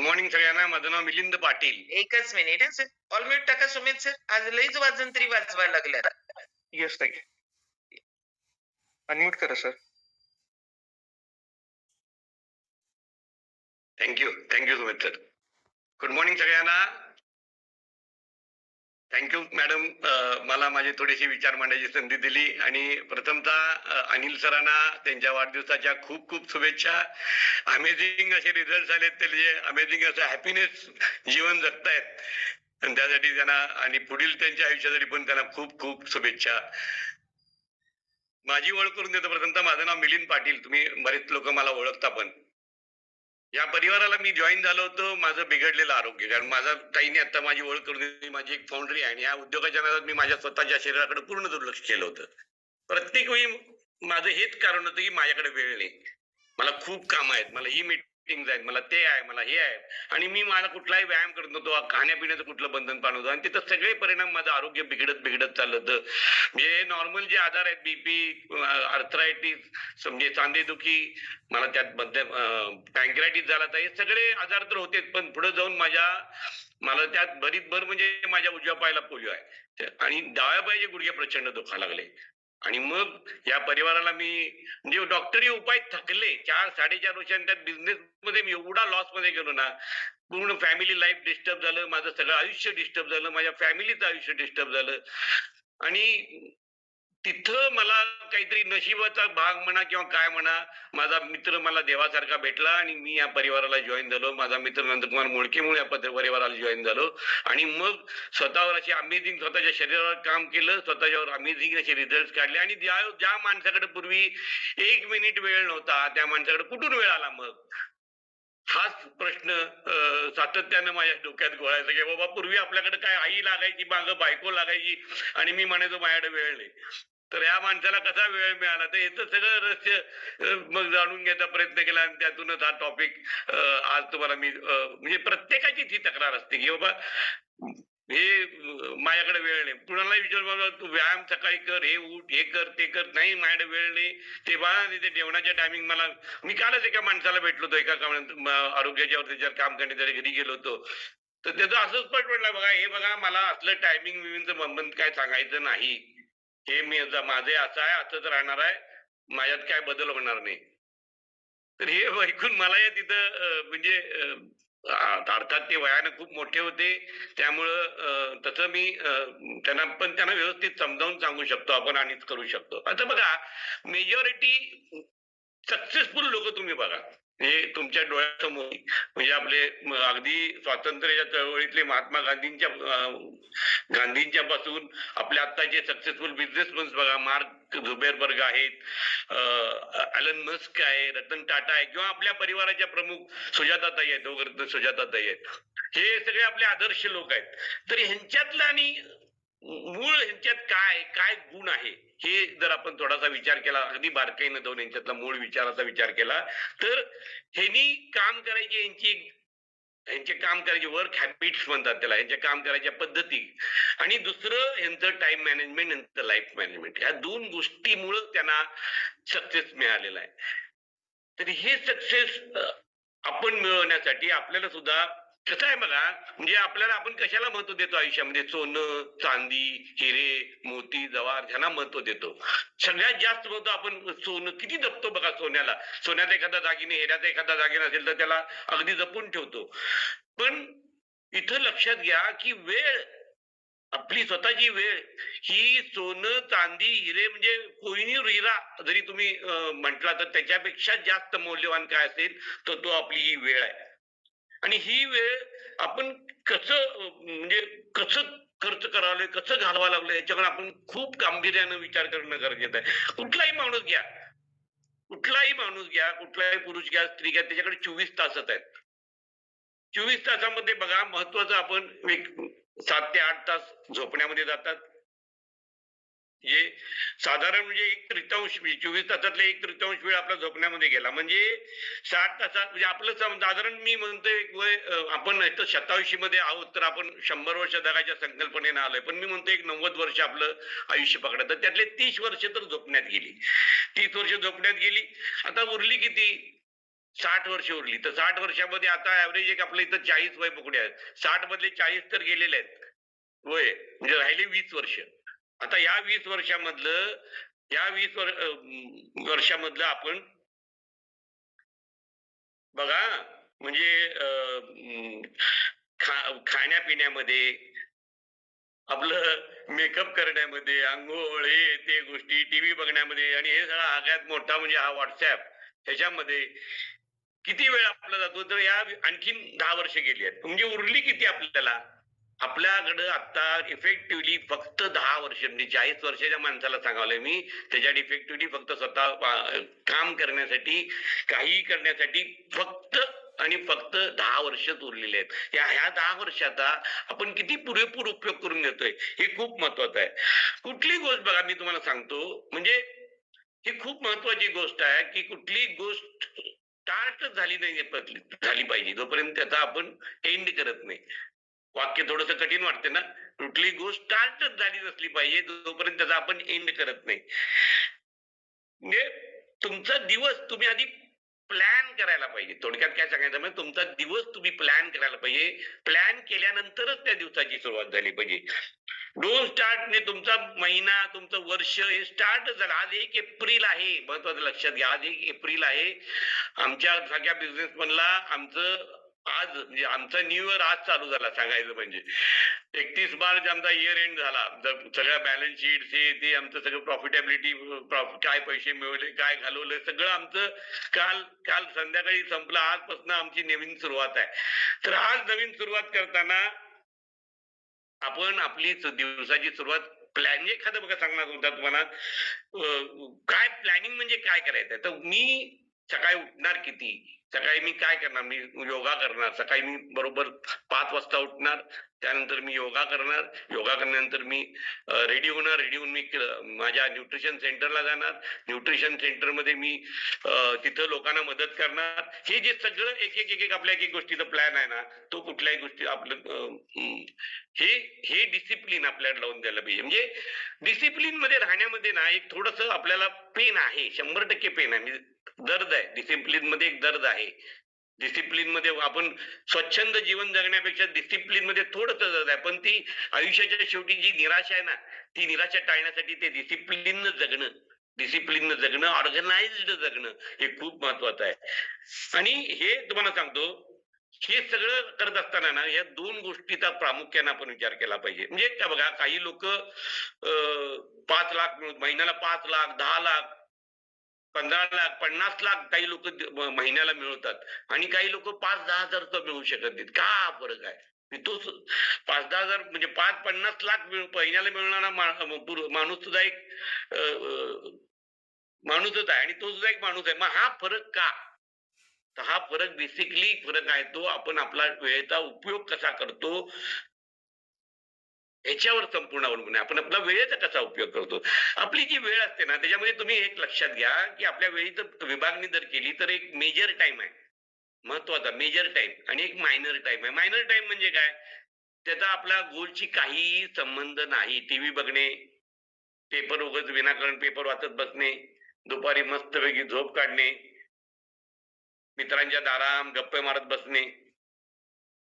Morning सगळ्यांना. माझं नाव मिलिंद पाटील. एकच मिनिट सर. ऑलम्यूट टाका सुमित सर. आज लईच वाजंत्री वाजवायला लागल्या. येस ताई. अनम्यूट करा sir. Thank you Sumit sir. Good morning सगळ्यांना. थँक्यू मॅडम, मला माझे थोडेसे विचार मांडायची संधी दिली. आणि प्रथमतः अनिल सरांना त्यांच्या वाढदिवसाच्या खूप खूप शुभेच्छा. अमेझिंग असे रिझल्ट आलेत, ते अमेझिंग असं हॅपीनेस जीवन जगतायत, आणि त्यासाठी त्यांना आणि पुढील त्यांच्या आयुष्यासाठी पण त्यांना खूप खूप शुभेच्छा. माझी ओळख करून देतो. प्रथमतः माझं नाव मिलिंद पाटील. तुम्ही बरेच लोक मला ओळखता. पण या परिवाराला मी जॉईन झालो होतो माझं बिघडलेलं आरोग्य, कारण माझा ताईने आता माझी ओळख करून दिली. माझी एक फाउंड्री आहे आणि या उद्योगाच्या नादात मी माझ्या स्वतःच्या शरीराकडे पूर्ण दुर्लक्ष केलं होतं. प्रत्येक वेळी माझं हेच कारण होतं की माझ्याकडे वेळ नाही, मला खूप काम आहेत, मला ही मीटिंग आहेत, मला ते आहे, मला हे आहे, आणि मी मला कुठलाही व्यायाम करत नव्हतो, खाण्यापिण्याचं कुठलं बंधन पाळत नव्हतं, आणि तिथं सगळे परिणाम माझं आरोग्य बिघडत चाललं होतं. म्हणजे नॉर्मल जे आजार आहेत, बीपी, आर्थरायटिस, म्हणजे सांधेदुखी, मला त्यात पॅन्क्रायटिस झाला, तर हे सगळे आजार तर होतेच, पण पुढे जाऊन मला त्यात बरीच भर म्हणजे माझ्या उजव्या पायाला पोलिओ आहे आणि डाव्या पायाचे गुडघे प्रचंड दुखायला लागले. आणि मग या परिवाराला मी म्हणजे डॉक्टरी उपाय थकले. 4-4.5 वर्षांनी त्यात बिझनेस मध्ये मी एवढा लॉस मध्ये गेलो ना, पूर्ण फॅमिली लाईफ डिस्टर्ब झालं, माझं सगळं आयुष्य डिस्टर्ब झालं, माझ्या फॅमिलीचं आयुष्य डिस्टर्ब झालं. आणि तिथं मला काहीतरी नशिबाचा भाग म्हणा किंवा काय म्हणा, माझा मित्र मला देवासारखा भेटला आणि मी या परिवाराला जॉईन झालो. माझा मित्र नंदकुमार मुळकेमुळे या परिवाराला जॉईन झालो. आणि मग स्वतःवर अशी अमेझिंग स्वतःच्या शरीरावर काम केलं, स्वतःच्यावर अमेझिंग असे रिझल्ट काढले. आणि ज्या माणसाकडे पूर्वी 1 मिनिट वेळ नव्हता, त्या माणसाकडे कुठून वेळ आला? मग हाच प्रश्न सातत्यानं माझ्या डोक्यात घोळायचा की बाबा, पूर्वी आपल्याकडे काय आई लागायची, मागं बायको लागायची, आणि मी म्हणायचो माझ्याकडे वेळ नाही. तर या माणसाला कसा वेळ मिळाला? तर याचं सगळं रहस्य मग जाणून घ्यायचा प्रयत्न केला, आणि त्यातूनच हा टॉपिक आज तुम्हाला मी म्हणजे प्रत्येकाचीच ही तक्रार असते की बाबा हे माझ्याकडे वेळ नाही. कुणाला विचार, तू व्यायाम सकाळी कर, हे उठ, हे कर, ते कर. नाही, माझ्याकडे वेळ नाही. ते बघा तिथे जेवणाच्या टायमिंग, मी कालच एका माणसाला भेटलो होतो, एका आरोग्याच्या त्याच्यावर काम करण्यासाठी घरी गेलो होतो. तर त्याचं असंच पट पडलं, बघा मला असलं टायमिंग विमिंगचं बंधन काय सांगायचं नाही. हे माझे असं आहे, असंच राहणार आहे, माझ्यात काय बदल होणार नाही. तर हे ऐकून मला या तिथं म्हणजे अर्थात ते वयाने खूप मोठे होते, त्यामुळं तसं मी त्यांना व्यवस्थित समजावून सांगू शकतो आपण आणि करू शकतो. आता बघा, मेजॉरिटी सक्सेसफुल लोक तुम्ही बघा, हे तुमच्या डोळ्यासमोर, म्हणजे आपले अगदी स्वातंत्र्याच्या चळवळीतले महात्मा गांधींच्या पासून आपल्या आत्ताचे सक्सेसफुल बिझनेसमॅन बघा, मार्क झुकरबर्ग आहेत, ॲलन मस्क आहे, रतन टाटा आहे, किंवा आपल्या परिवाराच्या प्रमुख सुजाताताई आहेत, वगैरे सुजाताताई आहेत. हे सगळे आपले आदर्श लोक आहेत. तर ह्यांच्यातलं आणि मूळ ह्यांच्यात काय गुण आहे, हे जर आपण थोडासा विचार केला, अगदी बारकाईनं जाऊन यांच्यातला मूळ विचाराचा विचार केला, तर ह्यांनी काम करायची, यांचे काम करायचे वर्क हॅबिट्स म्हणतात त्याला, यांच्या काम करायच्या पद्धती, आणि दुसरं यांचं टाइम मॅनेजमेंट, यांचं लाईफ मॅनेजमेंट, या 2 गोष्टीमुळे त्यांना सक्सेस मिळालेला आहे. तर हे सक्सेस आपण मिळवण्यासाठी आपल्याला सुद्धा कसं आहे बघा, म्हणजे आपल्याला आपण कशाला महत्व देतो आयुष्यामध्ये? सोनं, चांदी, हिरे, मोती, जवाहर ह्यांना महत्व देतो. सगळ्यात जास्त महत्व आपण सोनं किती जपतो बघा सोन्याला. सोन्यात एखादा दागिने, हिऱ्याचा एखादा दागिना असेल तर त्याला अगदी जपून ठेवतो. पण इथं लक्षात घ्या की वेळ, आपली स्वतःची वेळ, ही सोनं, चांदी, हिरे, म्हणजे कोहिनूर हिरा जरी तुम्ही म्हटला, तर त्याच्यापेक्षा जास्त मौल्यवान काय असेल तर तो आपली ही वेळ आहे. आणि ही वेळ आपण कसं खर्च करावं, कसं घालवा लागलं, याच्याकडे आपण खूप गांभीर्यानं विचार करणं गरजेचं आहे. कुठलाही माणूस घ्या, कुठलाही पुरुष घ्या, स्त्री घ्या, त्याच्याकडे 24 तासच आहेत. 24 तासामध्ये बघा, महत्वाचं आपण 7 ते 8 तास झोपण्यामध्ये जातात. हे साधारण म्हणजे 1/3 24 तासातले 1/3 वेळ आपला झोपण्यामध्ये गेला, म्हणजे 60 तासात, म्हणजे आपलं साधारण मी म्हणतोय आपण शतायुषी मध्ये आहोत, तर आपण 100 वर्ष जगाच्या संकल्पनेने आलोय. पण मी म्हणतो 90 वर्ष आपलं आयुष्य पकडा, तर त्यातले 30 वर्ष तर झोपण्यात गेली. 30 वर्ष झोपण्यात गेली. आता उरली किती? 60 वर्ष उरली तर 60 वर्षामध्ये आता ऍव्हरेज एक आपल्या इथं 40 वय पकडूया, 60 मधले 40 तर गेलेले आहेत वय, म्हणजे राहिले 20 वर्ष. आता या 20 वर्षामधलं, या 20 वर्षामधलं आपण बघा, म्हणजे खाण्यापिण्यामध्ये, आपलं मेकअप करण्यामध्ये, अंघोळ, हे ते गोष्टी, टीव्ही बघण्यामध्ये, आणि हे सगळा सगळ्यात मोठा म्हणजे हा व्हॉट्सअप, ह्याच्यामध्ये किती वेळ आपला जातो, तर या आणखीन 10 वर्ष गेली आहेत, म्हणजे उरली किती आपल्याला? आपल्याकडं आता इफेक्टिव्हली फक्त 10 वर्ष, म्हणजे 40 वर्षाच्या माणसाला सांगावलंय मी, त्याच्यात इफेक्टिव्हली फक्त स्वतः काम करण्यासाठी, काही करण्यासाठी फक्त आणि फक्त 10 वर्षच उरलेले आहेत. ह्या 10 वर्षाचा आपण किती पुरेपूर उपयोग करून घेतोय, हे खूप महत्वाचं आहे. कुठली गोष्ट बघा, मी तुम्हाला सांगतो, म्हणजे ही खूप महत्वाची गोष्ट आहे, की कुठली गोष्ट स्टार्ट झाली नाही झाली पाहिजे जोपर्यंत त्याचा आपण एंड करत नाही. वाक्य थोडस कठीण वाटते ना. कुठली गोष्ट स्टार्टच झाली नसली पाहिजे जोपर्यंत त्याचा आपण एंड करत नाही. म्हणजे तुमचा दिवस तुम्ही आधी प्लॅन करायला पाहिजे. थोडक्यात काय सांगायचं, म्हणजे तुमचा दिवस तुम्ही प्लॅन करायला पाहिजे. प्लॅन केल्यानंतरच त्या दिवसाची सुरुवात झाली पाहिजे. डोंट स्टार्ट, म्हणजे तुमचा महिना, तुमचं वर्ष हे स्टार्ट झालं. आज 1 एप्रिल आहे, महत्वाचं लक्षात घ्या, आज 1 एप्रिल आहे. आमच्या सगळ्या बिझनेसमॅनला आमचं आज, म्हणजे आमचा न्यू इयर आज चालू झाला सांगायचं म्हणजे. 31 मार्च आमचा इयर एंड झाला. सगळ्या बॅलन्स शीट हे ते आमचं सगळं प्रॉफिटेबिलिटी, काय पैसे मिळवले, काय घालवले, सगळं आमचं काल काल संध्याकाळी संपलं. आजपासून आमची नवीन सुरुवात आहे. तर आज नवीन सुरुवात करताना आपण आपली दिवसाची सुरुवात प्लॅन, म्हणजे एखादं बघा सांगणार होता तुम्हाला, काय प्लॅनिंग म्हणजे काय करायचंय, तर मी सकाळी उठणार किती, सकाळी मी काय करणार, मी योगा करणार. सकाळी मी बरोबर 5 वाजता उठणार, त्यानंतर मी योगा करणार. योगा केल्यानंतर मी रेडी होणार. रेडी होऊन मी माझ्या न्यूट्रिशन सेंटरला जाणार. न्यूट्रिशन सेंटर मध्ये मी तिथं लोकांना मदत करणार. हे जे सगळं एक एक एक एक आपल्या एक गोष्टीचा प्लॅन आहे ना, तो कुठल्याही गोष्टी आपलं हे हे डिसिप्लिन आपल्याला लावून द्यायला पाहिजे. म्हणजे डिसिप्लिन मध्ये राहण्यामध्ये ना एक थोडस आपल्याला पेन आहे, 100% पेन आहे, म्हणजे दर्द आहे. डिसिप्लिन मध्ये एक दर्द आहे. डिसिप्लिन मध्ये आपण स्वच्छंद जीवन जगण्यापेक्षा डिसिप्लिन मध्ये थोडस दर्द आहे, पण ती आयुष्याच्या शेवटी जी निराशा आहे ना, ती निराशा टाळण्यासाठी ते डिसिप्लिन जगणं, ऑर्गनाइज्ड जगणं, हे खूप महत्वाचं आहे. आणि हे तुम्हाला सांगतो, हे सगळं करत असताना ना, या 2 गोष्टीचा प्रामुख्याने आपण विचार केला पाहिजे. म्हणजे काय बघा, काही लोक 5 लाख महिन्याला, 5 लाख, 10 लाख, 15 लाख, 50 लाख काही लोक महिन्याला मिळवतात, आणि काही लोक 5-10 हजार तर मिळू शकत नाहीत. का फरक आहे? तोच 5-10 हजार, म्हणजे 5-50 लाख महिन्याला मिळणारा माणूस सुद्धा एक माणूसच आहे, आणि तो सुद्धा एक माणूस आहे. मग हा फरक का? तर हा फरक बेसिकली फरक आहे तो आपण आपला वेळेचा उपयोग कसा करतो ह्याच्यावर संपूर्ण अवलंबून आहे. आपण आपला वेळेचा कसा उपयोग करतो. आपली जी वेळ असते ना, त्याच्यामध्ये तुम्ही एक लक्षात घ्या, की आपल्या वेळेचं विभागणी जर केली तर एक मेजर टाइम आहे, महत्वाचा मेजर टाइम, आणि एक मायनर टाइम आहे. मायनर टाइम म्हणजे काय? त्याचा आपल्या गोलशी काही संबंध नाही. टीव्ही बघणे, पेपर उगाच विनाकारण पेपर वाचत बसणे, दुपारी मस्तपैकी झोप काढणे, मित्रांच्या दारात गप्पा मारत बसणे.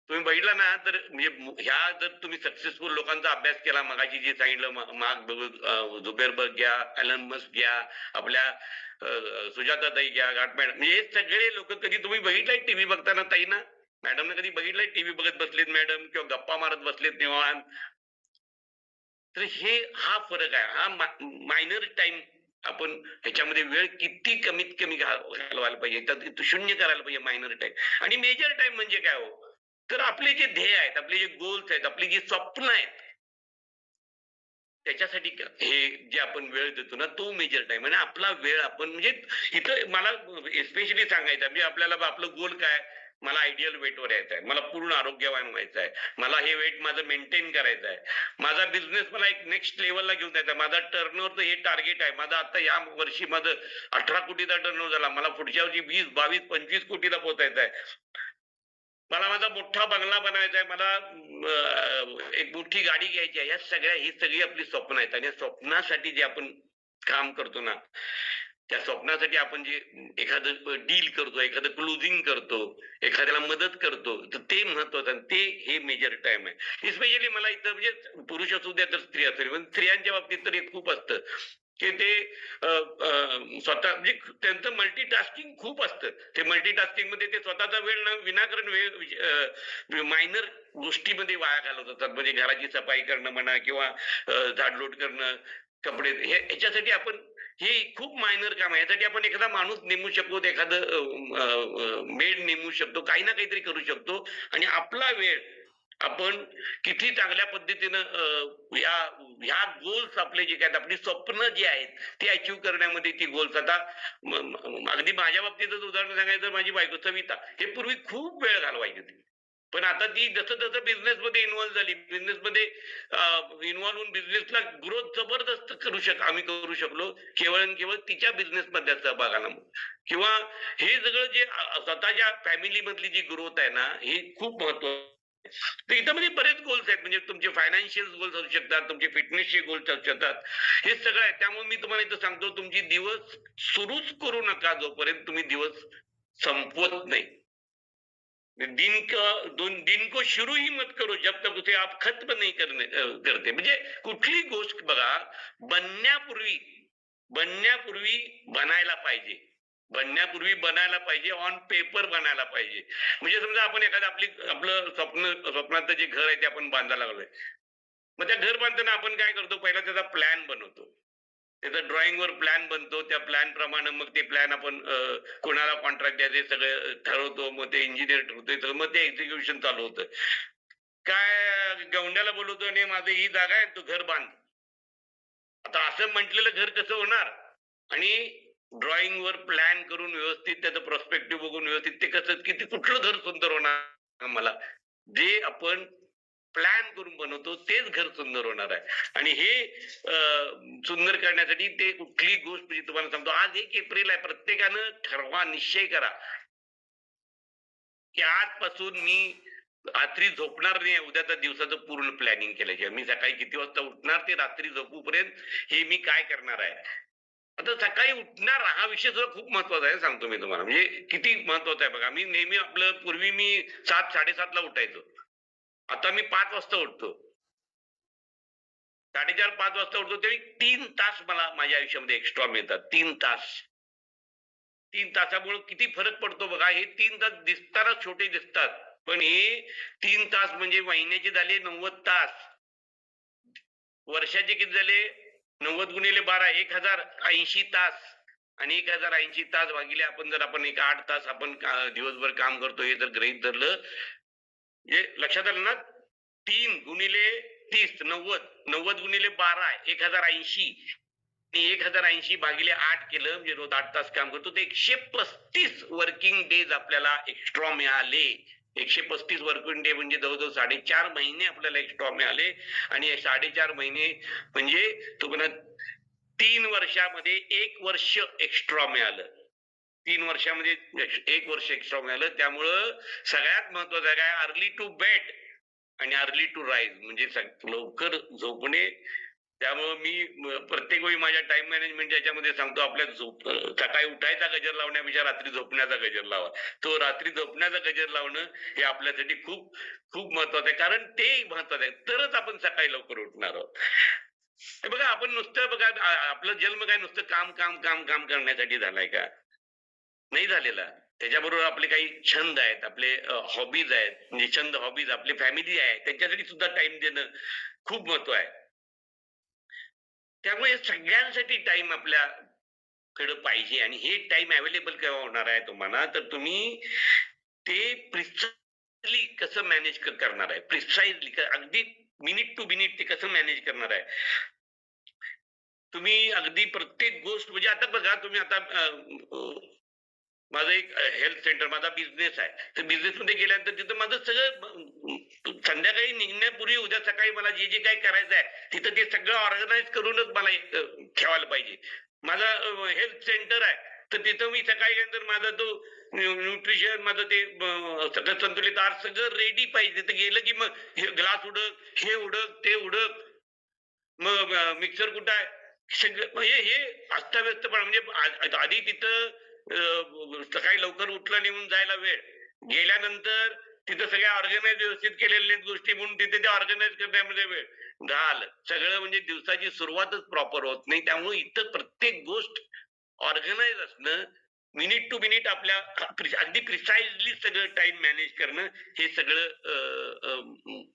तुम्ही बघितला ना, तर म्हणजे ह्या जर तुम्ही सक्सेसफुल लोकांचा अभ्यास केला, मगाशी जे सांगितलं, मार्क झुकरबर्ग घ्या, एलन मस्क घ्या, आपल्या सुजाताताई घ्या, मॅडम, म्हणजे हे सगळे लोक कधी तुम्ही बघितलंय टीव्ही बघताना ताई ना, मॅडम कधी बघितलंय टीव्ही बघत बसलेत मॅडम, किंवा गप्पा मारत बसलेत निवांत? तर हा फरक आहे. हा मायनर टाइम. आपण ह्याच्यामध्ये वेळ किती कमीत कमी घालवायला पाहिजे, तर शून्य करायला पाहिजे मायनर टाइम. आणि मेजर टाइम म्हणजे काय हो? तर आपले जे ध्येय आहेत, आपले जे गोल्स आहेत, आपली जी स्वप्न आहेत, त्याच्यासाठी हे जे आपण वेळ देतो ना, तो मेजर टाइम. आणि आपला वेळ आपण, म्हणजे इथं मला एस्पेशली सांगायचं, म्हणजे आपल्याला आपलं गोल काय, मला आयडियल वेटवर यायचं आहे, मला पूर्ण आरोग्यवान व्हायचं आहे, मला हे वेट माझं मेंटेन करायचं आहे, माझा बिझनेस मला एक नेक्स्ट लेवलला घेऊन जायचा आहे, माझा टर्नओव्हर हे टार्गेट आहे, माझा आता या वर्षी माझं 18 कोटीचा टर्नओव्हर झाला, मला पुढच्या वर्षी 20, 22, 25 कोटीला पोहोचायचं आहे, मला माझा मोठा बंगला बनवायचा आहे, मला एक मोठी गाडी घ्यायची आहे. या सगळ्या ही सगळी आपली स्वप्न आहेत, आणि या स्वप्नासाठी जे आपण काम करतो ना, त्या स्वप्नासाठी आपण जे एखादं डील करतो, एखादं क्लोजिंग करतो, एखाद्याला मदत करतो, तर ते महत्वाचं आणि ते हे मेजर टाइम आहे. स्पेशली मला इथं म्हणजे पुरुष असू द्या तर स्त्री असू द्या, पण स्त्रियांच्या बाबतीत तर हे खूप असतं, की ते स्वतः म्हणजे त्यांचं मल्टीटास्किंग खूप असतं. ते मल्टीटास्किंगमध्ये ते स्वतःचा वेळ न विनाकारण वेळ मायनर गोष्टीमध्ये वाया घालवत असतात. म्हणजे घराची सफाई करणं म्हणा किंवा झाडलोट करणं, कपडे ह्याच्यासाठी आपण हे खूप मायनर काम आहे. यासाठी आपण एखादा माणूस नेमू शकतो, एखादं मेड नेमू शकतो, काही ना काहीतरी करू शकतो आणि आपला वेळ आपण किती चांगल्या पद्धतीनं ह्या ह्या गोल्स आपले जे काय आपली स्वप्न जी आहेत ती अचीव्ह करण्यामध्ये ती गोल्स आता अगदी माझ्या बाबतीतच उदाहरण सांगायचं माझी बायको सविता हे पूर्वी खूप वेळ घालवायची ती. पण आता ती जसं जसं बिझनेसमध्ये इन्व्हॉल्व झाली, बिझनेसमध्ये इन्व्हॉल्व होऊन बिझनेसला ग्रोथ जबरदस्त आम्ही करू शकलो केवळ आणि केवळ तिच्या बिझनेस मधल्या सहभागाला किंवा हे सगळं जे स्वतःच्या फॅमिली मधली जी ग्रोथ आहे ना ही खूप महत्वाची. तर इथं म्हणजे बरेच गोल्स आहेत म्हणजे तुमचे फायनान्शियल गोल्स असू शकतात, तुमचे फिटनेसचे गोल्स असू शकतात. हे सगळं आहे. त्यामुळे मी तुम्हाला इथं सांगतो तुमची दिवस सुरूच करू नका जोपर्यंत तुम्ही दिवस संपवत नाही. दिन को शुरू ही मत करो जब तक उसे आप खत्म नहीं करते. म्हणजे कुठली गोष्ट बघा बनण्यापूर्वी बनण्यापूर्वी बनायला पाहिजे. बनायला पाहिजे, ऑन पेपर बनायला पाहिजे. म्हणजे समजा आपण एखादं आपलं स्वप्नातलं जे घर आहे ते आपण बांधायला लागलोय. मग त्या घर बांधताना आपण काय करतो पहिला त्याचा प्लॅन बनवतो. त्याचा ड्रॉइंगवर प्लॅन बनतो. त्या प्लॅन प्रमाणे मग ते प्लॅन आपण कोणाला कॉन्ट्रॅक्ट द्यायचे सगळं ठरवतो. मग ते इंजिनियर ठरवतोय. मग ते एक्झिक्युशन चालू होतं. काय गवंड्याला बोलवतो आणि माझं ही जागा आहे तू घर बांध. आता असं म्हटलेलं घर कसं होणार? आणि ड्रॉइंगवर प्लॅन करून व्यवस्थित त्याचं पर्स्पेक्टिव्ह बघून व्यवस्थित ते कसं किती कुठलं घर सुंदर होणार मला जे आपण प्लॅन करून बनवतो तेच घर सुंदर होणार आहे. आणि हे सुंदर करण्यासाठी ते कुठली गोष्ट म्हणजे तुम्हाला सांगतो आज 1 एप्रिल आहे. प्रत्येकानं ठरवा, निश्चय करा की आजपासून मी रात्री झोपणार नाही. उद्याच्या दिवसाचं पूर्ण प्लॅनिंग केल्याशिवाय मी सकाळी किती वाजता उठणार ते रात्री झोपूपर्यंत हे मी काय करणार आहे. आता सकाळी उठणार हा विषय सुद्धा खूप महत्वाचा आहे सांगतो मी तुम्हाला. म्हणजे किती महत्वाचा आहे बघा. मी नेहमी पूर्वी मी 7:00-7:30 ला उठायचो. आता मी 5 वाजता उठतो. 4:30-5 वाजता उठतो तरी 3 तास मला माझ्या आयुष्यामध्ये एक्स्ट्रा मिळतात. 3 तास. 3 तासामुळे किती फरक पडतो बघा. हे 3 तास दिसताना छोटे दिसतात. पण हे 3 तास म्हणजे महिन्याचे झाले 90 तास. वर्षाचे किती झाले 90 गुणिले 12 1080 तास. आणि 1080 तास भागिले आपण जर आपण एक 8 तास आपण दिवसभर काम करतो हे जर गृहीत धरलं म्हणजे लक्षात आलं ना 3 गुणिले 30 90 गुणिले 12 1080 आणि 1080 भागिले 8 केलं म्हणजे रोज 8 तास काम करतो ते 135 वर्किंग डेज आपल्याला एक्स्ट्रा मिळाले. 135 वर्किंग डे म्हणजे जवळजवळ 4.5 महिने आपल्याला एक्स्ट्रा मिळाले. आणि 4.5 महिने म्हणजे तुम्हाला 3 वर्षामध्ये 1 वर्ष एक्स्ट्रा मिळालं. 3 वर्षामध्ये 1 वर्ष एक्स्ट्रा मिळालं. त्यामुळं सगळ्यात महत्वाचं काय अर्ली टू बेड आणि अर्ली टू राईज म्हणजे लवकर झोपणे. त्यामुळं मी प्रत्येक वेळी माझ्या टाइम मॅनेजमेंट याच्यामध्ये सांगतो आपल्या सकाळी उठायचा गजर लावण्यापेक्षा रात्री झोपण्याचा गजर लावा. तो रात्री झोपण्याचा गजर लावणं हे आपल्यासाठी खूप खूप महत्वाचं आहे. कारण ते महत्वाचं आहे. तरच आपण सकाळी लवकर उठणार आहोत. बघा आपण नुसतं बघा आपला जन्म काय नुसतं काम काम काम काम करण्यासाठी झालाय का? नाही झालेला. त्याच्याबरोबर आपले काही छंद आहेत, आपले हॉबीज आहेत. म्हणजे छंद हॉबीज आपली फॅमिली आहे त्यांच्यासाठी सुद्धा टाइम देणं खूप महत्व आहे. त्यामुळे सगळ्यांसाठी टाइम आपल्याकडे पाहिजे. आणि हे टाइम अवेलेबल केव्हा होणार आहे तुम्हाला तर तुम्ही ते प्रिसाइजली कसं मॅनेज करणार आहे. प्रिसाइजली अगदी मिनिट टू मिनिट ते कसं मॅनेज करणार आहे. तुम्ही अगदी प्रत्येक गोष्ट म्हणजे आता बघा तुम्ही आता माझं एक हेल्थ सेंटर माझा बिझनेस आहे. तर बिझनेस मध्ये गेल्यानंतर तिथं माझं सगळं संध्याकाळी निघण्यापूर्वी उद्या सकाळी मला जे जे काही करायचं आहे तिथं ते सगळं ऑर्गनाईज करूनच मला ठेवायला पाहिजे. माझं हेल्थ सेंटर आहे तर तिथं मी सकाळी गेल्यानंतर माझा तो न्यूट्रिशन माझं ते सगळं संतुलित आहार सगळं रेडी पाहिजे. तिथं गेलं की मग हे ग्लास उडक हे उडक ते उडक मग मिक्सर कुठं आहे सगळं म्हणजे हे अस्ताव्यस्तपणा म्हणजे आधी तिथं सकाळी लवकर उठलं निघून जायला वेळ, गेल्यानंतर तिथं सगळ्या ऑर्गनाइज व्यवस्थित केलेल्या गोष्टी म्हणून तिथे ते ऑर्गनाइज करण्यामध्ये वेळ झालं. सगळं म्हणजे दिवसाची सुरुवातच प्रॉपर होत नाही. त्यामुळे इथं प्रत्येक गोष्ट ऑर्गनाइज असणं, मिनिट टू मिनिट आपल्या अगदी प्रिसाइजली सगळं टाइम मॅनेज करणं हे सगळं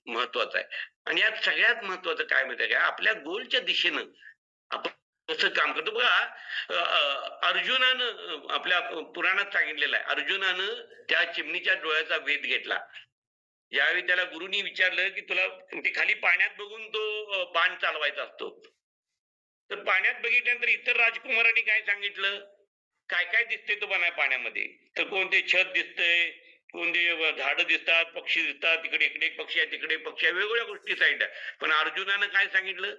महत्वाचं आहे. आणि यात सगळ्यात महत्वाचं काय माहिती आहे का? आपल्या गोलच्या दिशेनं आपण कसं काम करतो बघा. अर्जुनानं आपल्या पुराणात सांगितलेलं आहे. अर्जुनानं त्या चिमणीच्या डोळ्याचा वेध घेतला. यावेळी त्याला गुरुनी विचारलं, की तुला ते खाली पाण्यात बघून तो बाण चालवायचा असतो. तर पाण्यात बघितल्यानंतर इतर राजकुमारांनी काय सांगितलं, काय काय दिसते तुम्हाला पाण्यामध्ये? तर कोणते छत दिसतंय, कोणते झाडं दिसतात, पक्षी दिसतात, तिकडे इकडे एक पक्षी आहे, तिकडे एक पक्षी आहे, वेगवेगळ्या गोष्टी साईड आहे. पण अर्जुनानं काय सांगितलं?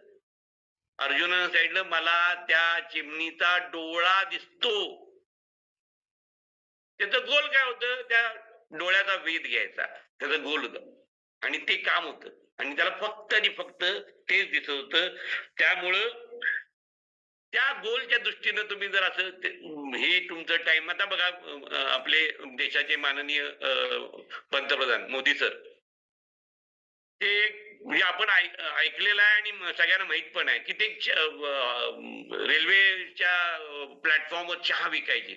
अर्जुनानं सांगितलं, मला त्या चिमणीचा डोळा दिसतो. त्याचं गोल काय होतं? त्या डोळ्याचा वेध घ्यायचा. त्याचं गोल होतं. आणि ते काम होतं. आणि त्याला फक्त आणि फक्त तेच दिसत होतं. त्यामुळं त्या गोलच्या दृष्टीनं तुम्ही जर असं हे तुमचं टाइम आता बघा, आपले देशाचे माननीय पंतप्रधान मोदी सर, ते म्हणजे आपण ऐकलेलं आहे आणि सगळ्यांना माहित पण आहे की ते रेल्वेच्या प्लॅटफॉर्मवर चहा विकायचे.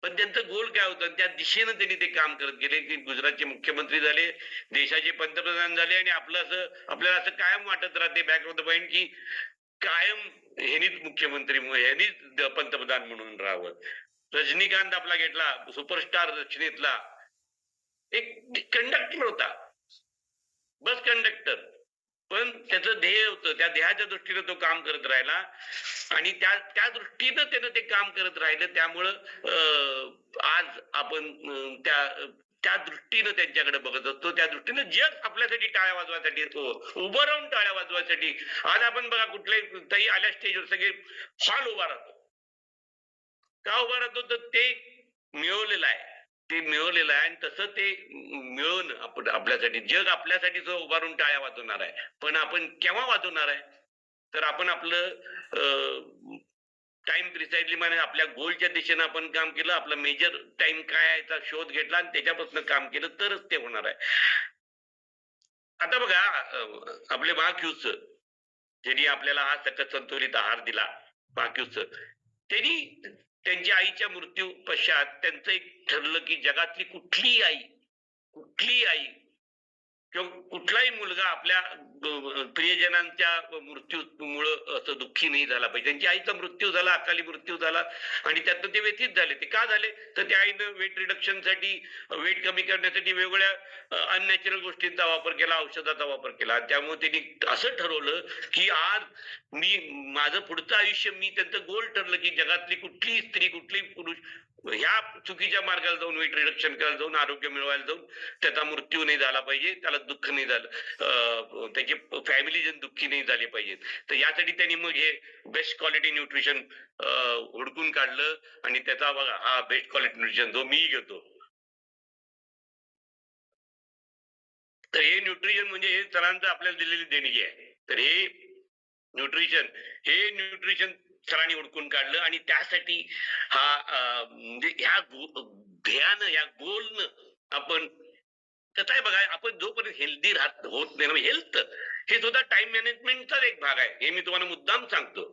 पण त्यांचं गोल काय होतं? त्या दिशेनं त्यांनी ते काम करत गेले की गुजरातचे मुख्यमंत्री झाले, देशाचे पंतप्रधान झाले. आणि आपलं असं आपल्याला असं कायम वाटत राहते बॅक ऑफ द पॉइंट की कायम ह्यांनीच मुख्यमंत्री ह्यांनीच पंतप्रधान म्हणून राहावं. रजनीकांत आपला घेतला, सुपरस्टार रचनेतला एक कंडक्टर होता, बस कंडक्टर. पण त्याचं ध्येय होतं, त्या ध्येयाच्या दृष्टीने तो काम करत राहिला. आणि त्या त्या दृष्टीनं त्यानं ते काम करत राहिलं. त्यामुळं आज आपण त्या त्या दृष्टीनं त्यांच्याकडे बघत असतो. त्या दृष्टीनं जग आपल्यासाठी टाळ्या वाजवायसाठी येतो, उभं राहून टाळ्या वाजवायसाठी. आज आपण बघा कुठल्याही ताई आल्या स्टेजवर सगळे हॉल उभा राहतो. का उभा राहतो? तर ते मिळवलेलं आहे. ते मिळवलेलं आहे आणि तसं ते मिळवून आपण आपल्यासाठी जग आपल्यासाठी जो उभारून टाळ्या वाजवणार आहे. पण आपण केव्हा वाजवणार आहे? तर आपण आपलं टाइम प्रिसाइडली म्हणजे आपल्या गोलच्या दिशेनं आपण काम केलं. आपला मेजर टाइम काय आहे याचा शोध घेतला आणि त्याच्यापासून काम केलं तरच ते होणार आहे. आता बघा, आपले महाक्यूज ज्यांनी आपल्याला हा सकस संतुलित आहार दिला, महाक्यूज त्यांनी त्यांच्या आईच्या मृत्यू पश्चात त्यांचं एक ठरलं की जगातली कुठलीही आई किंवा कुठलाही मुलगा आपल्या प्रियजनांच्या मृत्यूमुळं असं दुःखी नाही झाला पाहिजे. त्यांच्या आईचा मृत्यू झाला, अकाली मृत्यू झाला आणि त्यातनं ते व्यथित झाले. ते का झाले? तर त्या आईनं वेट रिडक्शनसाठी, वेट कमी करण्यासाठी वेगवेगळ्या अननॅचरल गोष्टींचा वापर केला, औषधाचा वापर केला. त्यामुळे त्यांनी असं ठरवलं की आज माझं पुढचं आयुष्य मी त्यांचं गोल ठरलं की जगातली कुठलीही स्त्री, कुठलीही पुरुष ह्या चुकीच्या मार्गाला जाऊन, वेट रिडक्शन करायला जाऊन, आरोग्य मिळवायला जाऊन त्याचा मृत्यू नाही झाला पाहिजे, त्याला दुःख नाही झालं, त्याची फॅमिली जन दुःखी नाही झाली पाहिजे. तर यासाठी त्यांनी मग हे बेस्ट क्वालिटी न्यूट्रिशन हुडकून काढलं. आणि त्याचा बघा हा बेस्ट क्वालिटी न्यूट्रिशन जो मी घेतो. तर हे न्यूट्रिशन म्हणजे हे सरांचं आपल्याला दिलेली देणगी आहे. तर हे न्यूट्रिशन सरांनी हुडकून काढलं. आणि त्यासाठी हा म्हणजे ह्या ध्येयानं, या गोलनं आपण कसं आहे बघा, आपण जोपर्यंत हेल्दी होत नाही, हेल्थ हे सुद्धा टाइम मॅनेजमेंटचाच एक भाग आहे. हे मी तुम्हाला मुद्दाम सांगतो,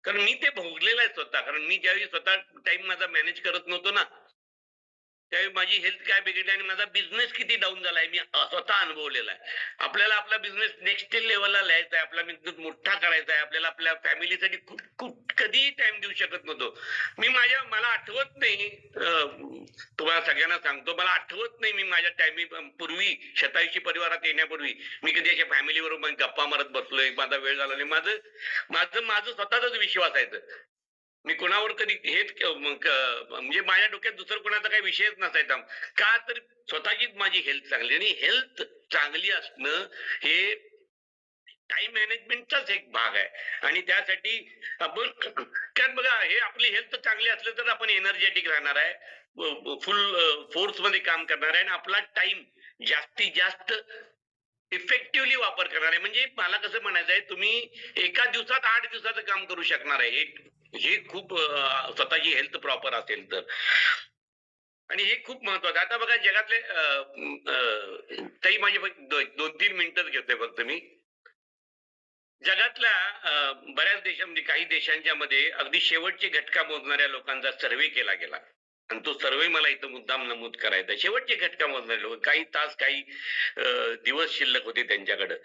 कारण मी ते भोगलेलं आहे स्वतः. कारण मी ज्यावेळी स्वतः टाइम माझा मॅनेज करत नव्हतो ना, त्यावेळी माझी हेल्थ काय बिघडली आणि माझा बिझनेस किती डाऊन झालाय मी स्वतः अनुभवलेला आहे. आपल्याला आपला बिझनेस नेक्स्ट लेवलला न्यायचा आहे, आपला बिझनेस मोठा करायचा आहे, आपल्याला आपल्या फॅमिलीसाठी कधीही टाइम देऊ शकत नव्हतो. मला आठवत नाही, तुम्हाला सगळ्यांना सांगतो, मला आठवत नाही मी माझ्या टायमी पूर्वी शतायुषी परिवारात येण्यापूर्वी मी कधी अशा फॅमिली बरोबर गप्पा मारत बसलोय, माझा वेळ झाला नाही. माझं स्वतःचाच विश्वास आहे. मी कोणावर कधी हेच म्हणजे माझ्या डोक्यात दुसरं कोणाचा काही विषयच नसायचा. का तर स्वतःचीच माझी हेल्थ चांगली. आणि हेल्थ चांगली असणं हे टाइम मॅनेजमेंटचाच एक भाग आहे. आणि त्यासाठी आपण कारण बघा, हे आपली हेल्थ चांगली असलं तर आपण एनर्जेटिक राहणार आहे, फुल फोर्स मध्ये काम करणार आहे आणि आपला टाइम जास्तीत जास्त इफेक्टिव्हली वापर करणार आहे. म्हणजे मला कसं म्हणायचं आहे, तुम्ही एका दिवसात 8 दिवसाचं काम करू शकणार आहे. हे खूप स्वतःची हेल्थ प्रॉपर असेल तर. आणि हे खूप महत्वाचं आहे. आता बघा जगातले ताई माझे फक्त 2-3 मिनिटच घेतोय फक्त मी. जगातल्या बऱ्याच देशांमध्ये काही देशांच्या मध्ये अगदी शेवटचे घटका मोजणाऱ्या लोकांचा सर्व्हे केला गेला. आणि तो सर्व्हे मला इथं मुद्दाम नमूद करायचा आहे. शेवटचे घटका मोजणारे लोक काही तास, काही दिवस शिल्लक होते त्यांच्याकडे.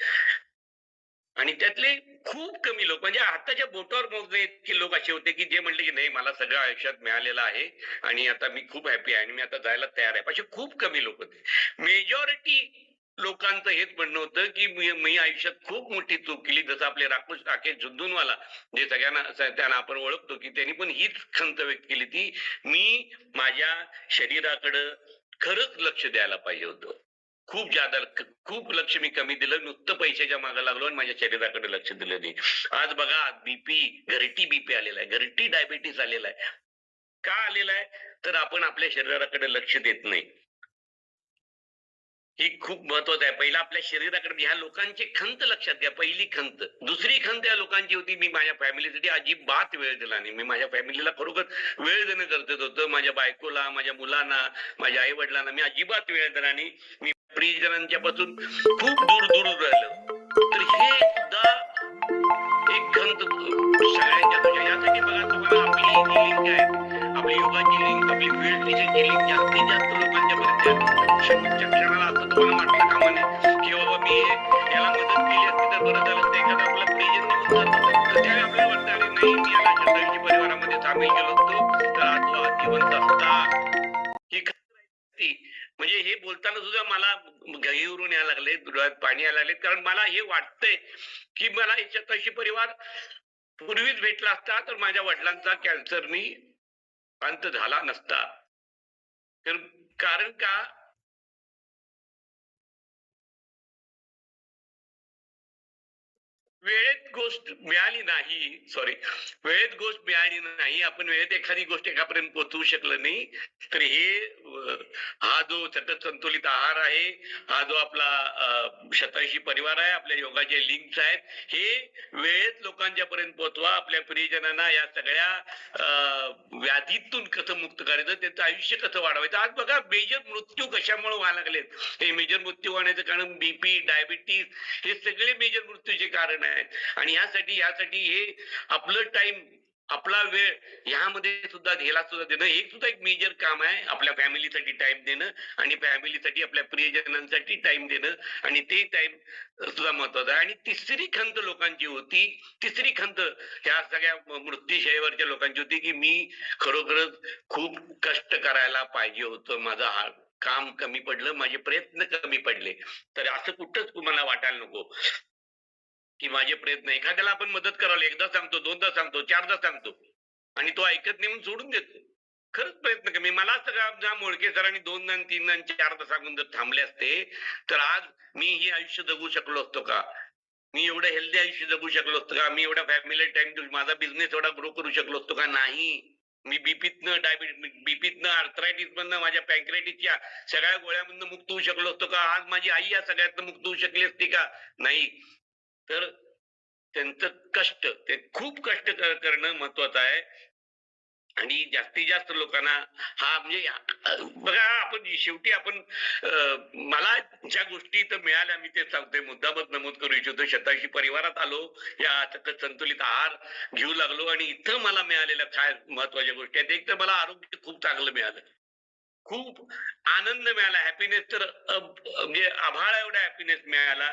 आणि त्यातले खूप कमी लोक म्हणजे हाताच्या बोटावर मोजणे इतके लोक असे होते, की जे म्हटले, की नाही मला सगळं आयुष्यात मिळालेलं आहे आणि आता मी खूप हॅपी आहे आणि मी आता जायला तयार आहे. असे खूप कमी लोक होते. मेजॉरिटी लोकांचं हेच म्हणणं होतं, की मी मी आयुष्यात खूप मोठी चूक केली. जसं आपले राकेश झुनझुनवाला जे सगळ्यांना त्यांना आपण ओळखतो, की त्यांनी पण हीच खंत व्यक्त केली ती मी माझ्या शरीराकडं खरंच लक्ष द्यायला पाहिजे होतं. खूप जादा खूप लक्ष मी कमी दिलं. नुसतं पैशाच्या मागे लागलो आणि माझ्या शरीराकडे लक्ष दिलं नाही. आज बघा बीपी, घरटी बीपी आलेला आहे. घरटी डायबिटीस आलेला आहे. का आलेला आहे? तर आपण आपल्या शरीराकडे लक्ष देत नाही. ही खूप महत्वाचं आहे. पहिला आपल्या शरीराकडे ह्या लोकांची खंत लक्षात घ्या. पहिली खंत. दुसरी खंत या लोकांची होती, मी माझ्या फॅमिलीसाठी अजिबात वेळ दिला नाही. मी माझ्या फॅमिलीला खरोखर वेळ देणं गरजेचं होतं. माझ्या बायकोला, माझ्या मुलांना, माझ्या आई-वडिलांना मी अजिबात वेळ दिला नाही. मी प्रियजनांच्या पासून खूप दूर राहिलो. तर हे सुद्धा एक खंत सगळ्यांच्या तुझ्या यासाठी बघा तुम्हाला आपली जी लिंक आहे, आपली योगाची लिंक, आपली मेडिटेशनची लिंक जास्तीत जास्त लोकांच्या पर्यंत शेवटच्या क्षणाला असं तुम्हाला वाटलं कामा नये, की बाबा मी याला मदत केली असती तर बरं झालं असतं. एखादा आपला प्रियजन निघून जातो तर त्यावेळी आपल्याला वाटतं अरे नाही मी याला शतायुषी परिवारामध्ये सामील केलो असतो तर आज तो जिवंत असता. ही खंत ती म्हणजे हे बोलताना सुद्धा मला गहिवरून यायला लागले, डोळ्यात पाणी यायला लागले. कारण मला हे वाटतंय, की मला हे शतायुषी परिवार पूर्वीच भेटला असता तर माझ्या वडिलांचा कॅन्सरनी अंत झाला नसता. तर कारण का वेळेत गोष्ट मिळाली नाही, सॉरी, वेळेत गोष्ट मिळाली नाही, आपण वेळेत एखादी गोष्ट एकापर्यंत पोहोचवू शकलो नाही, तर हे हा जो सतत संतुलित आहार आहे, हा जो आपला शतायुषी परिवार आहे, आपल्या योगाचे लिंक्स आहेत, हे वेळेत लोकांच्या पर्यंत पोहोचवा. आपल्या प्रियजनांना या सगळ्या व्याधीतून कसं मुक्त करायचं, त्यांचं आयुष्य कसं वाढवायचं. आज बघा मेजर मृत्यू कशामुळे व्हायला लागलेत. हे मेजर मृत्यू होण्याचं कारण बीपी, डायबिटीज हे सगळे मेजर मृत्यूचे कारण आहेत. आणि यासाठी हे आपलं टाइम, आपला वेळ ह्यामध्ये सुद्धा ह्याला सुद्धा देणं हे सुद्धा एक मेजर काम आहे. आपल्या फॅमिलीसाठी टाइम देणं आणि फॅमिलीसाठी आपल्या प्रियजनांसाठी टाइम देणं आणि ते टाइम सुद्धा महत्वाचं आहे. आणि तिसरी खंत लोकांची होती, तिसरी खंत ह्या सगळ्या मृत्यूशयेवरच्या लोकांची होती, की मी खरोखरच खूप कष्ट करायला पाहिजे होतं. माझा हा काम कमी पडलं, माझे प्रयत्न कमी पडले. तर असं कुठंच तुम्हाला वाटायला नको, की माझे प्रयत्न एखाद्याला आपण मदत करायला एकदा सांगतो, दोनदा सांगतो, चारदा सांगतो आणि तो ऐकत नाही म्हणून सोडून देतो. खरंच प्रयत्न कमी. मला असं का मोडके सरांनी 2दा आणि 3दा आणि 4दा सांगून जर थांबले असते, तर आज मी हे आयुष्य जगू शकलो असतो का? मी एवढं हेल्दी आयुष्य जगू शकलो असतो का? मी एवढा फॅमिलीला टाईम देऊ, माझा बिझनेस एवढा ग्रो करू शकलो असतो का? नाही. मी बीपीतनं, बीपीतनं, आर्थरायटिसमधनं, माझ्या पॅन्क्रियाटिसच्या सगळ्या गोळ्यामधनं मुक्त होऊ शकलो असतो का? आज माझी आई या सगळ्यातनं मुक्त होऊ शकली असती का? नाही. तर त्यांचं कष्ट, ते खूप कष्ट करणं महत्वाचं आहे. आणि जास्तीत जास्त लोकांना हा म्हणजे बघा आपण शेवटी आपण मला ज्या गोष्टी इथं मिळाल्या मी ते सांगतोय, मुद्दामच नमूद करू इच्छितो. शतायुषी परिवारात आलो, या संतुलित आहार घेऊ लागलो आणि इथं मला मिळालेल्या काय महत्वाच्या गोष्टी आहेत. एक तर मला आरोग्य खूप चांगलं मिळालं. खूप आनंद मिळाला, हॅपीनेस तर म्हणजे आभाळ एवढा हॅपीनेस मिळाला.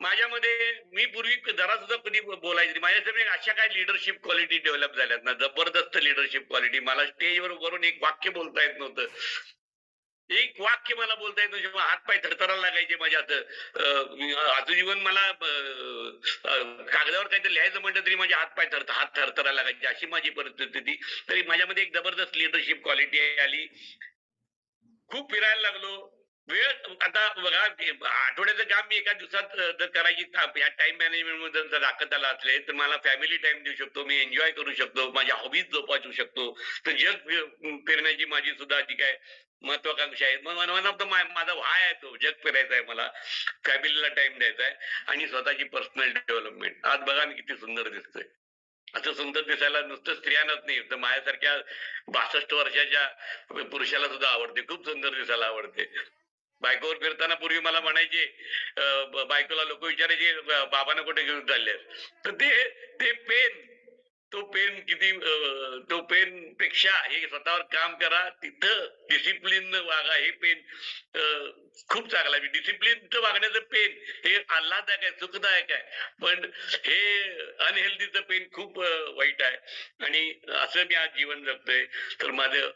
माझ्यामध्ये मी पूर्वी जरा सुद्धा कधी बोलायचं नाही. माझ्यासाठी अशा काही लीडरशिप क्वालिटी डेव्हलप झाल्यात ना, जबरदस्त लीडरशिप क्वालिटी. मला स्टेजवर वरून एक वाक्य बोलता येत नव्हतं. एक वाक्य मला बोलता येत नव्हतं. हात-पाय थरथरायला लागायचे माझे असं. आजजीवन मला कागदावर काहीतरी लिहायचं म्हटलं तरी माझे हात थरथरायला लागायचे. अशी माझी परिस्थिती होती. तरी माझ्यामध्ये एक जबरदस्त लीडरशिप क्वालिटी आली. खूप फिरायला लागलो. वेळ आता बघा आठवड्याचं काम मी एका दिवसात जर करायची या टाइम मॅनेजमेंट मध्ये जर दाखवत आला असले तर मला फॅमिली टाइम देऊ शकतो, मी एन्जॉय करू शकतो, माझ्या हॉबीज जोपासू शकतो. तर जग फिरण्याची माझी सुद्धा जी काय महत्वाकांक्षा आहे, मग वन ऑफ द माझा व्हाय आहे तो, जग फिरायचं आहे मला, फॅमिलीला टाइम द्यायचा आहे आणि स्वतःची पर्सनल डेव्हलपमेंट. आज बघा मी किती सुंदर दिसतोय. असं सुंदर दिसायला नुसतं स्त्रियांनाच नाही तर माझ्यासारख्या 62 वर्षाच्या पुरुषाला सुद्धा आवडते, खूप सुंदर दिसायला आवडते. बायकोवर फिरताना पूर्वी मला म्हणायचे, बायकोला लोक विचारायचे, बाबांना कुठे घेऊन चालले?" तर ते ते पेन, तो पेन किती तो पेन पेक्षा हे स्वतःवर काम करा, तिथं डिसिप्लिन वागा. हे पेन खूप चांगलं आहे. डिसिप्लिनचं वागण्याचं पेन हे आल्हाददायक आहे, सुखदायक आहे. पण हे अनहेल्दीचं पेन खूप वाईट आहे. आणि असं मी आज जीवन जगतोय. तर माझं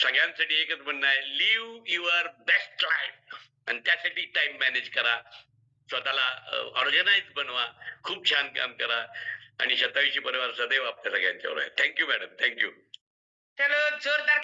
सगळ्यांसाठी एकच म्हणणं आहे, लिव्ह युअर बेस्ट लाईफ आणि त्यासाठी टाइम मॅनेज करा. स्वतःला ऑर्गनाइज बनवा. खूप छान काम करा आणि 27शी परिवार सदैव आपल्या सगळ्यांच्यावर आहे. Thank you madam. Thank you. चलो जोरदार